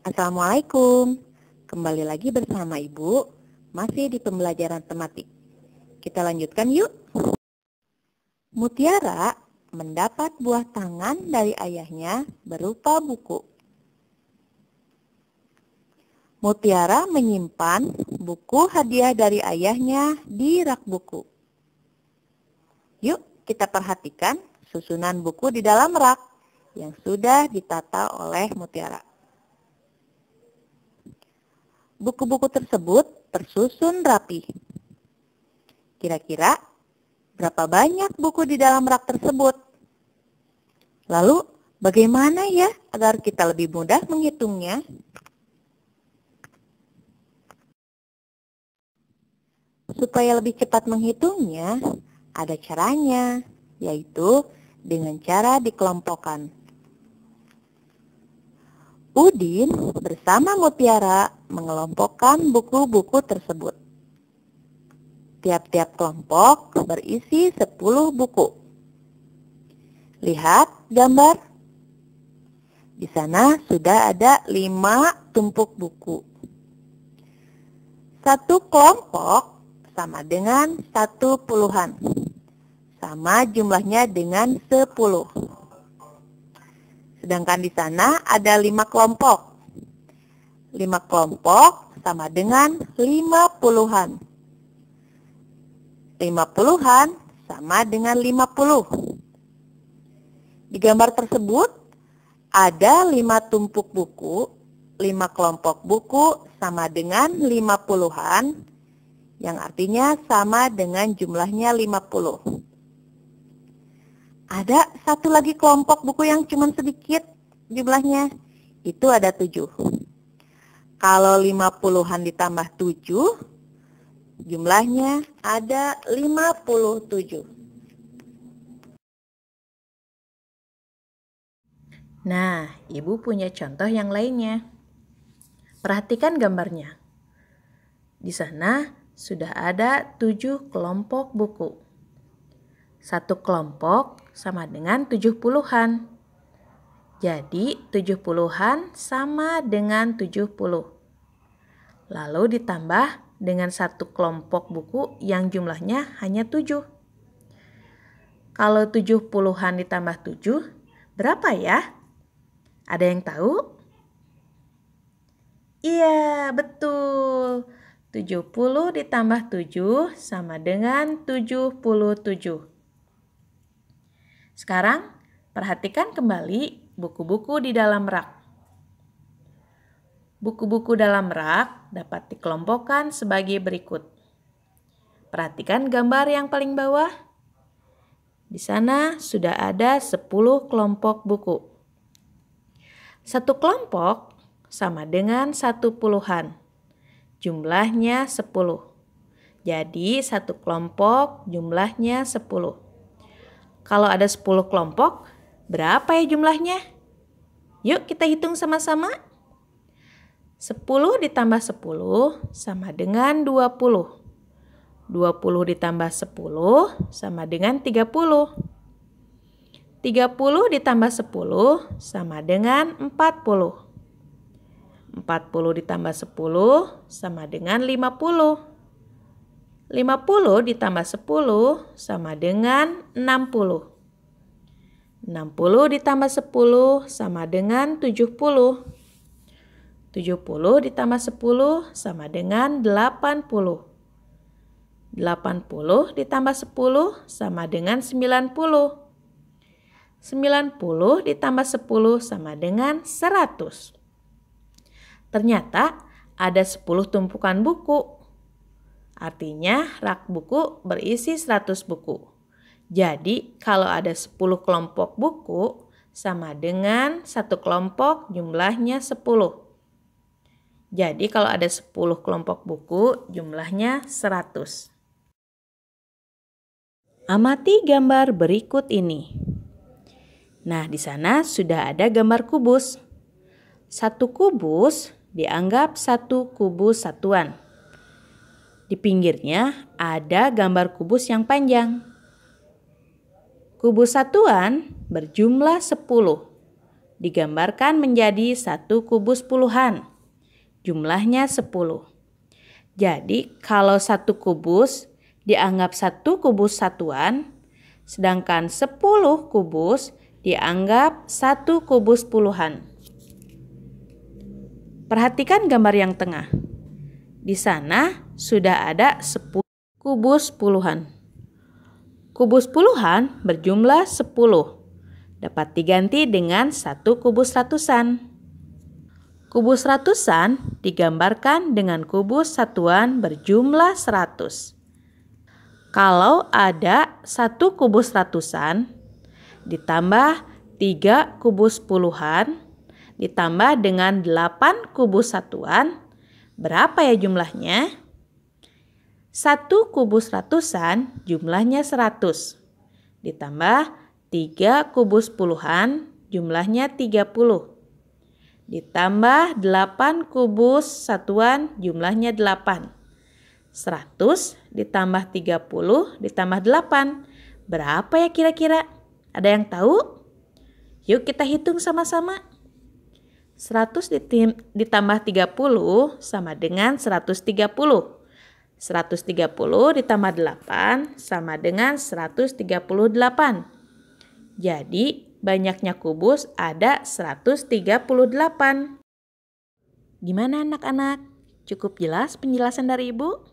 Assalamualaikum. Kembali lagi bersama Ibu, masih di pembelajaran tematik. Kita lanjutkan yuk. Mutiara mendapat buah tangan dari ayahnya berupa buku. Mutiara menyimpan buku hadiah dari ayahnya di rak buku. Yuk kita perhatikan susunan buku di dalam rak yang sudah ditata oleh Mutiara. Buku-buku tersebut tersusun rapi. Kira-kira berapa banyak buku di dalam rak tersebut? Lalu, bagaimana ya agar kita lebih mudah menghitungnya? Supaya lebih cepat menghitungnya, ada caranya, yaitu dengan cara dikelompokkan. Udin bersama Mutiara mengelompokkan buku-buku tersebut. Tiap-tiap kelompok berisi 10 buku. Lihat gambar. Di sana sudah ada 5 tumpuk buku. Satu kelompok sama dengan 1 puluhan. Sama jumlahnya dengan 10. Sedangkan di sana ada 5 kelompok. 5 kelompok sama dengan 5 puluhan. 5 puluhan sama dengan 50. Di gambar tersebut ada 5 tumpuk buku, 5 kelompok buku sama dengan 5 puluhan, yang artinya sama dengan jumlahnya 50. Ada satu lagi kelompok buku yang cuma sedikit jumlahnya, itu ada 7. Kalau 5 puluhan ditambah 7, jumlahnya ada 57. Nah, Ibu punya contoh yang lainnya. Perhatikan gambarnya. Di sana sudah ada 7 kelompok buku. Satu kelompok sama dengan 7 puluhan. Jadi 7 puluhan sama dengan 70. Lalu ditambah dengan satu kelompok buku yang jumlahnya hanya 7. Kalau 7 puluhan ditambah 7, berapa ya? Ada yang tahu? Iya, betul. 70 ditambah 7 sama dengan 77. Sekarang, perhatikan kembali buku-buku di dalam rak. Buku-buku dalam rak dapat dikelompokkan sebagai berikut. Perhatikan gambar yang paling bawah. Di sana sudah ada 10 kelompok buku. Satu kelompok sama dengan 1 puluhan. Jumlahnya 10. Jadi satu kelompok jumlahnya 10. Kalau ada 10 kelompok, berapa ya jumlahnya? Yuk kita hitung sama-sama. 10 ditambah 10 sama dengan 20. 20 ditambah 10 sama dengan 30. 30 ditambah 10 sama dengan 40. 40 ditambah 10 sama dengan 50. 50 ditambah 10 sama dengan 60. 60 ditambah 10 sama dengan 70. 70 ditambah 10 sama dengan 80. 80 ditambah 10 sama dengan 90. 90 ditambah 10 sama dengan 100. Ternyata ada 10 tumpukan buku. Artinya rak buku berisi 100 buku. Jadi kalau ada 10 kelompok buku sama dengan satu kelompok jumlahnya 10. Jadi kalau ada 10 kelompok buku jumlahnya 100. Amati gambar berikut ini. Nah, di sana sudah ada gambar kubus. Satu kubus dianggap satu kubus satuan. Di pinggirnya ada gambar kubus yang panjang. Kubus satuan berjumlah 10 digambarkan menjadi satu kubus puluhan. Jumlahnya 10. Jadi kalau satu kubus dianggap satu kubus satuan, sedangkan 10 kubus dianggap satu kubus puluhan. Perhatikan gambar yang tengah. Di sana sudah ada 10 kubus puluhan. Kubus puluhan berjumlah 10. Dapat diganti dengan satu kubus ratusan. Kubus ratusan digambarkan dengan kubus satuan berjumlah 100. Kalau ada satu kubus ratusan, ditambah 3 kubus puluhan, ditambah dengan 8 kubus satuan, berapa ya jumlahnya? 1 kubus ratusan jumlahnya 100. Ditambah 3 kubus puluhan jumlahnya 30. Ditambah 8 kubus satuan jumlahnya 8. 100 ditambah 30 ditambah 8. Berapa ya kira-kira? Ada yang tahu? Yuk kita hitung sama-sama. 100 ditambah 30 sama dengan 130. 130 ditambah 8 sama dengan 138. Jadi banyaknya kubus ada 138. Gimana anak-anak? Cukup jelas penjelasan dari Ibu?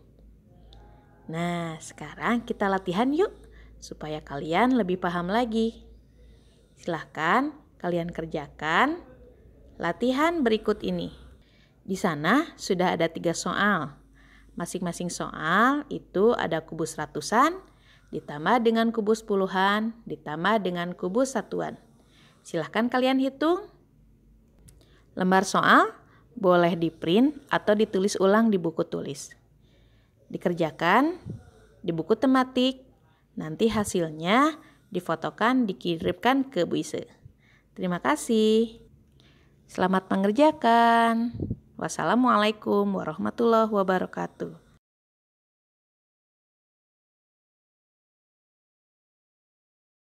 Nah, sekarang kita latihan yuk supaya kalian lebih paham lagi. Silahkan kalian kerjakan latihan berikut ini. Di sana sudah ada 3 soal. Masing-masing soal itu ada kubus ratusan, ditambah dengan kubus puluhan, ditambah dengan kubus satuan. Silahkan kalian hitung. Lembar soal boleh di-print atau ditulis ulang di buku tulis. Dikerjakan di buku tematik, nanti hasilnya difotokan, dikirimkan ke Bu Ise. Terima kasih. Selamat mengerjakan. Wassalamualaikum warahmatullahi wabarakatuh.